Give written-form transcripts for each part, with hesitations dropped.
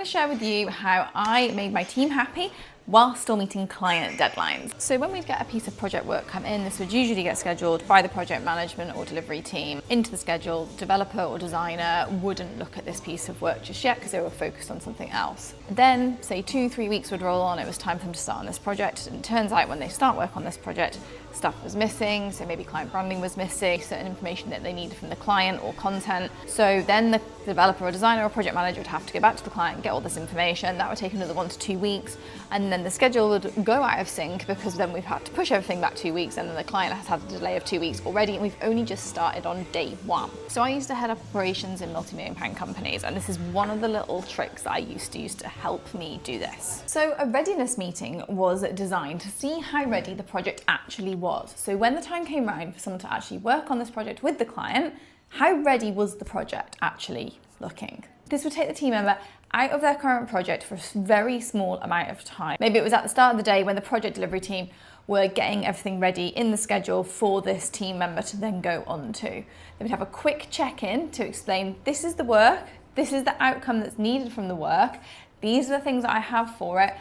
going to share with you how I made my team happy while still meeting client deadlines. So when we'd get a piece of project work come in, this would usually get scheduled by the project management or delivery team into the schedule. Developer or designer wouldn't look at this piece of work just yet because they were focused on something else. Then, say 2-3 weeks would roll on, it was time for them to start on this project, and it turns out when they start work on this project, stuff was missing, so maybe client branding was missing, certain information that they needed from the client or content. So then the developer or designer or project manager would have to go back to the client and get all this information. That would take another 1 to 2 weeks, and then the schedule would go out of sync because then we've had to push everything back 2 weeks, and then the client has had a delay of 2 weeks already, and we've only just started on day 1. So I used to head up operations in multi-million-pound companies, and this is one of the little tricks that I used to use to help me do this. So a readiness meeting was designed to see how ready the project actually was. So when the time came around for someone to actually work on this project with the client, how ready was the project actually looking? This would take the team member out of their current project for a very small amount of time. Maybe it was at the start of the day when the project delivery team were getting everything ready in the schedule for this team member to then go on to. They would have a quick check-in to explain, this is the work, this is the outcome that's needed from the work, these are the things that I have for it.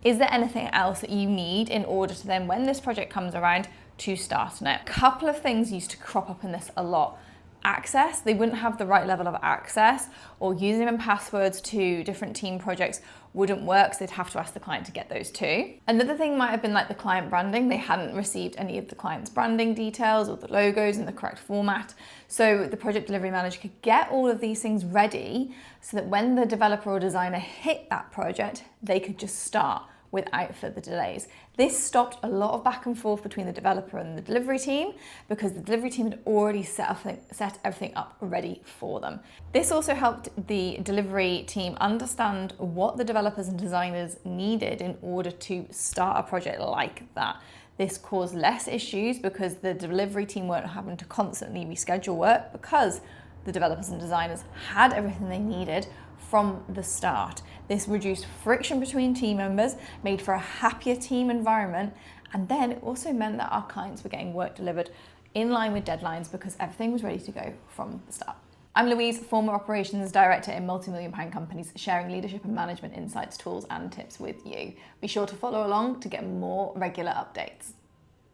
Is there anything else that you need in order to then, when this project comes around, to start on it? A couple of things used to crop up in this a lot. Access, they wouldn't have the right level of access, or username and passwords to different team projects wouldn't work, so they'd have to ask the client to get those too. Another thing might have been like the client branding. They hadn't received any of the client's branding details or the logos in the correct format. So the project delivery manager could get all of these things ready so that when the developer or designer hit that project, they could just start without further delays. This stopped a lot of back and forth between the developer and the delivery team because the delivery team had already set everything up ready for them. This also helped the delivery team understand what the developers and designers needed in order to start a project like that. This caused less issues because the delivery team weren't having to constantly reschedule work because the developers and designers had everything they needed from the start. This reduced friction between team members, made for a happier team environment, and then it also meant that our clients were getting work delivered in line with deadlines because everything was ready to go from the start. I'm Louise, former operations director in multi-million-pound companies, sharing leadership and management insights, tools and tips with you. Be sure to follow along to get more regular updates.